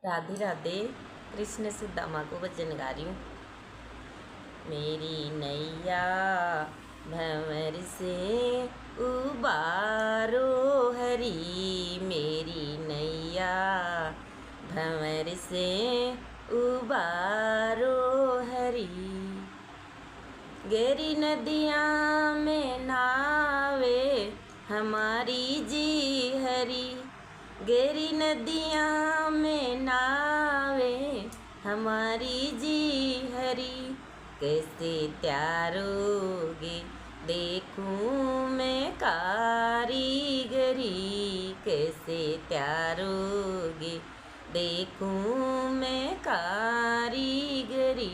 राधे राधे। कृष्ण सुदामा को भजन गा रही हूँ। मेरी नैया भंवर से उबारो हरी, मेरी नैया भंवर से उबारो हरी। गहरी नदियाँ में नावे हमारी जी हरी, गहरी नदियाँ में नावे हमारी जी हरी। कैसे त्यारोगे देखूं मैं कारीगरी, कैसे त्यारोगे देखूं मैं कारीगरी।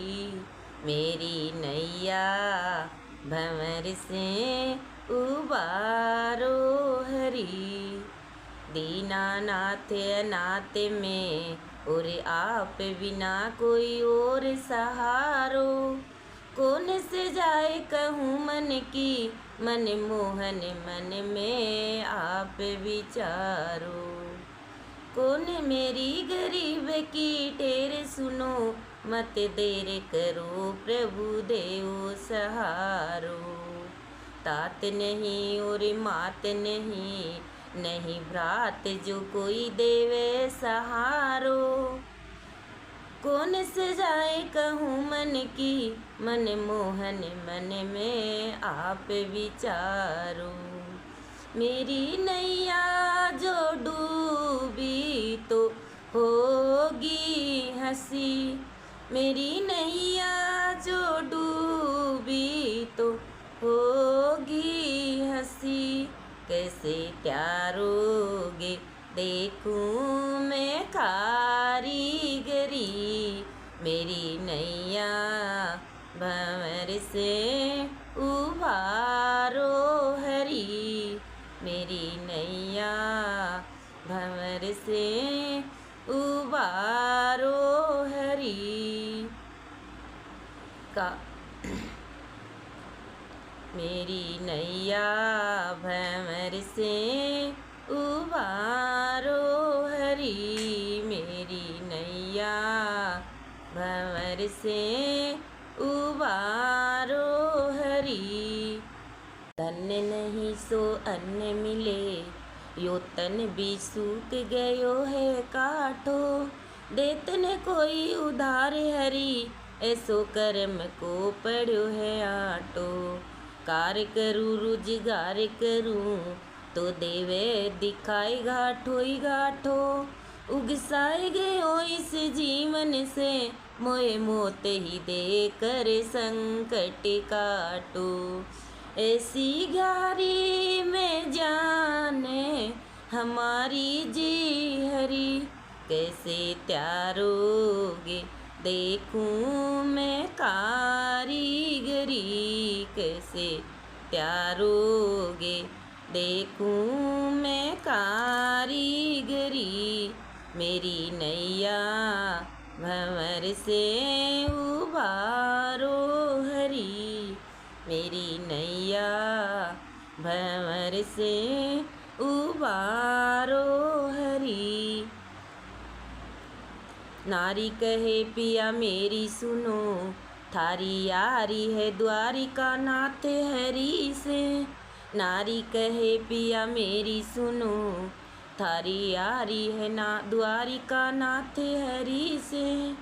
मेरी नैया भंवर से उबारो हरी। दीनानाथ अनाथ में और आप बिना कोई और सहारो, कौन से जाए कहूँ मन की मन मोहन, मन में आप विचारो। कौन मेरी गरीब की टेर सुनो, मत देर करो प्रभु देव सहारो। तात नहीं और मात नहीं, नहीं भ्रात जो कोई देवे सहारो। कौन से जाए कहूँ मन की मन मोहन, मन में आप विचारो। मेरी नैया जो डूबी तो होगी हंसी, मेरी नैया जो डूबी तो होगी हंसी। कैसे त्यारोगे देखूं मैं कारीगरी, मेरी नैया भंवर से उबारो हरी, मेरी नैया भंवर से उबारो हरी। का मेरी नैया भंवर से उबारो हरी, मेरी नैया भंवर से उबारो हरी। धन्य नहीं सो अन्न मिले, यो तन भी सूख गयो है काठो। देतन कोई उधार हरी, ऐसो कर्म को पड़ो है आटो। कार करूँ रोजगार करूँ तो देवे दिखाई घाटो ही घाटो। उगसाए गयो इस जीवन से, मोए मोत ही दे कर संकट काटो। ऐसी गारी में जाने हमारी जी हरी, कैसे त्यारोगे देखूं मैं कारीगरी, कैसे त्यारोगे देखूं मैं कारीगरी। मेरी नैया भंवर से उबारो हरी, मेरी नैया भंवर से उबारो हरी। नारी कहे पिया मेरी सुनो, थारी यारी है द्वारिका नाथ हरी से। नारी कहे पिया मेरी सुनो, थारी यारी है ना द्वारिका नाथ हरी से।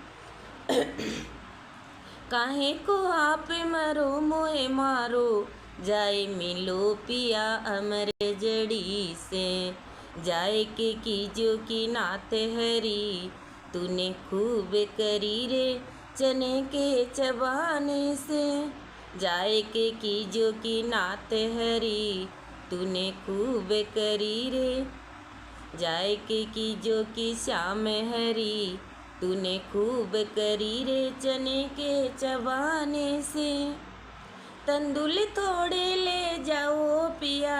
काहे को आप मरो मोहे मारो, जाए मिलो पिया अमर जड़ी से। जाए के कीजो की नाथ हरी, तूने खूब करी रे चने के चबाने से। जाए के कीजो की नाथ हरी, तूने खूब करी रे। जाए के कीजो की श्याम हरी, तूने खूब करी रे चने के चबाने से। तंदुल थोड़े ले जाओ पिया,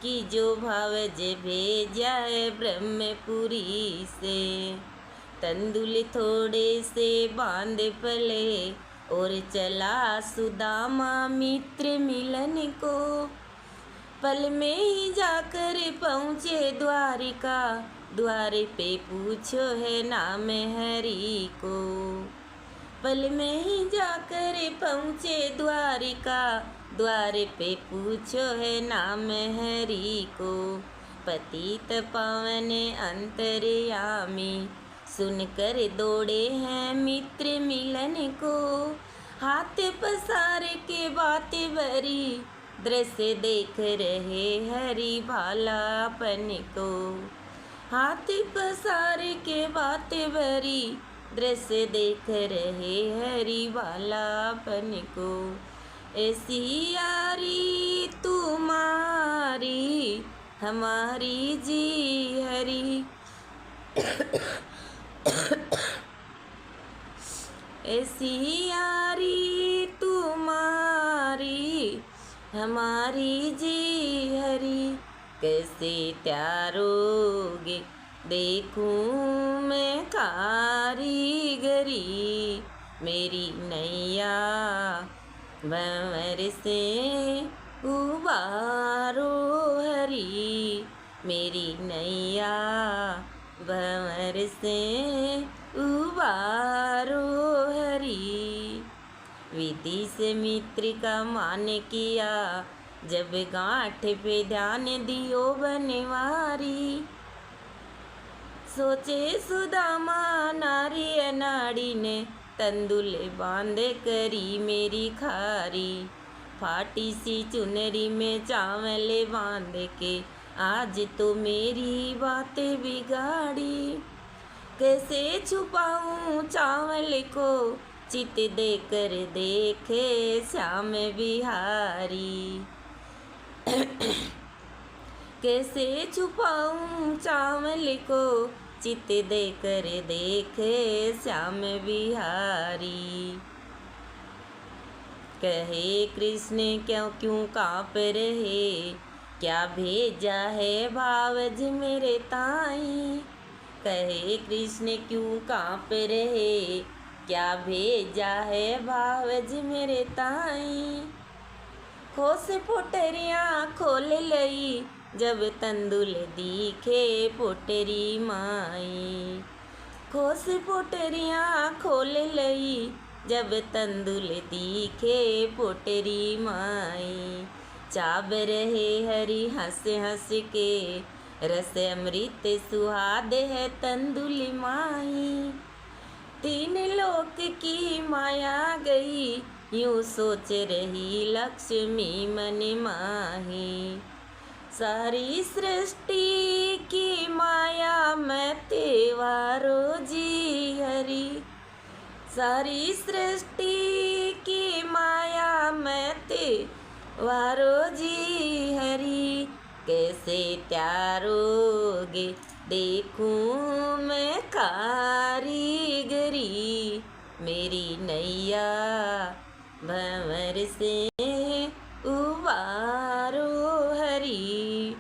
कि जो भाव जे भेजा है ब्रह्मपुरी से। तंदुल थोड़े से बांध पले, और चला सुदामा मित्र मिलन को। पल में ही जाकर पहुँचे द्वारिका, द्वारे पे पूछो है नाम हरि को। पल में ही जाकर पहुँचे द्वारिका, द्वार पे पूछो है नाम हरि को। पतित पावन अंतर्यामी, सुनकर दौड़े हैं मित्र मिलन को। हाथ पसार के बात भरी, दृश्य देख रहे हरि भालापन को। हाथ पसार के बात भरी, दृश्य देख रहे हरि भालापन को। ऐसी यारी तुम्हारी हमारी जी हरि, ऐसी यारी तुम्हारी हमारी जी हरि। कैसे त्यारोगे देखूं मैं कारीगरी, मेरी नैया भंवर से उबारो हरि, मेरी नैया भंवर से उबारो हरि। विधि से मित्र का मान किया, जब गांठ पे ध्यान दियो बनवारी। सोचे सुदामा नारी अनाड़ी ने, तंदुल बांध करी मेरी खारी। फाटी सी चुनरी में चावल बांध के, आज तो मेरी बातें बिगाड़ी। कैसे छुपाऊं चावल को, चित देकर देखे श्याम बिहारी। कैसे छुपाऊं चावल को, चित देकर देखे श्याम बिहारी। कहे कृष्ण क्यों क्यों काँप रहे, क्या भेजा है भावज मेरे ताई। कहे कृष्ण क्यों काँप रहे, क्या भेजा है भावज मेरे ताई। खोस पोटरियाँ खोल लई, जब तंदुल दिखे पोटरी माई। खोस पोटरियाँ खोल लई, जब तंदुल दिखे पोटरी माई। चाब रहे हरि हंस हंस के, रस अमृत सुहाद है तंदुल माई। तीन लोक की माया गई, यूं सोच रही लक्ष्मी मन माही। सारी सृष्टि की माया मैं तेवारो जी हरि, सारी सृष्टि की माया मैं तेवारो जी हरि। कैसे त्यारोगे देखूं मैं कारीगरी, मेरी नैया भंवर से उबारो हरि।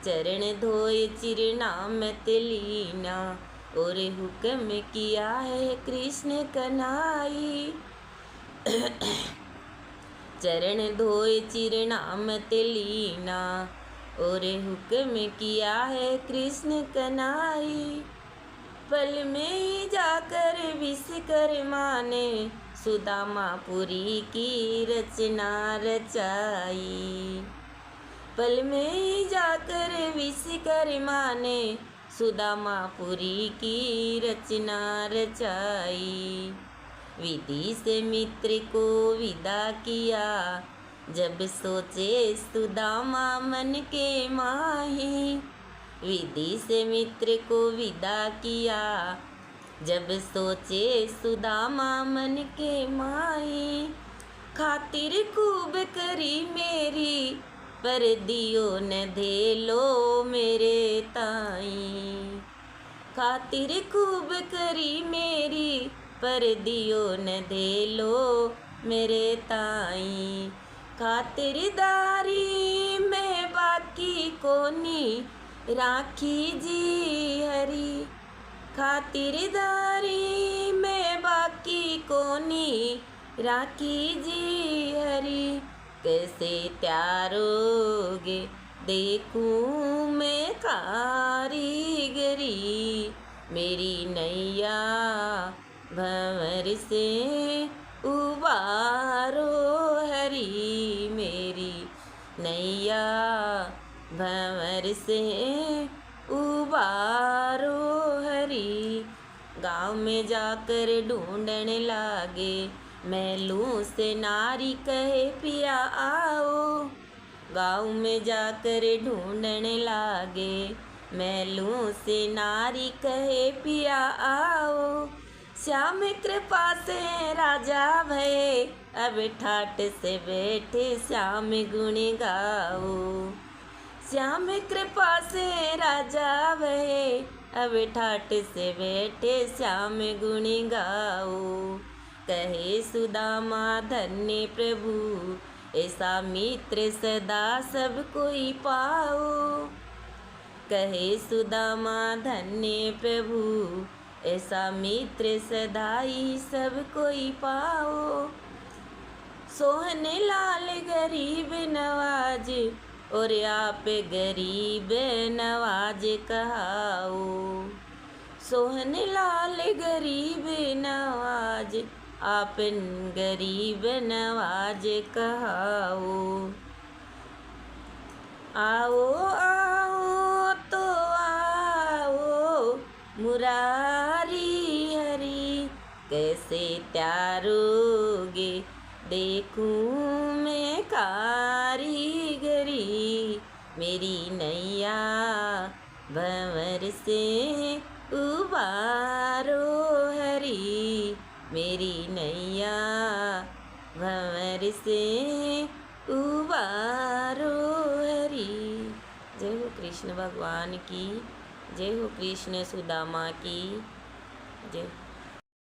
चरण धोए चिरनामत लीना, और हुक्म किया है कृष्ण कन्हाई। चरण धोए चिरनामत लीना, और हुक्म किया है कृष्ण कन्हाई। पल में ही जाकर विश्वकर्मा ने, सुदामापुरी की रचना रचाई। पल में ही जाकर विश्वकर्मा ने, सुदामापुरी की रचना रचाई। विधि से मित्र को विदा किया, जब सोचे सुदामा मन के माही। विधि से मित्र को विदा किया, जब सोचे सुदामा मन के माही। खातिर खूब करी मेरी, पर दियो न धेलो मेरे ताई। खातिर खूब करी मेरी, पर दियो न धेलो मेरे ताई। खातिरदारी में बाकी कोनी राखी जी हरि, खातिरदारी में बाकी कोनी राखी जी हरि। कैसे त्यारोगे देखूं मैं कारीगरी, मेरी नैया भंवर से उबारो हरी, मेरी नैया भंवर से उबारो हरी। गाँव में जाकर ढूंढने लागे, महलों से नारी कहे पिया आओ। गाँव में जाकर ढूंढने लागे, महलों से नारी कहे पिया आओ। श्याम कृपा से राजा भये, अब ठाट से बैठे श्याम गुण गाओ। श्याम कृपा से राजा भये, अब ठाट से बैठे श्याम गुण गाओ। कहे सुदामा धन्य प्रभु, ऐसा मित्र सदा सब कोई पाओ। कहे सुदामा धन्य प्रभु, ऐसा मित्र सदा ही सब कोई पाओ। सोहन लाल गरीब नवाज, और आप गरीब नवाज कहाओ। सोहन लाल गरीब नवाज, आप गरीब नवाज कहाओ। आओ आओ तो आओ मुरारी हरी, कैसे त्यारोगे देखूं मैं कारीगरी, मेरी नैया भंवर से उबारो हरी, मेरी नैया भंवर से उबारो हरी। जय हो कृष्ण भगवान की, जय हो कृष्ण सुदामा की जय।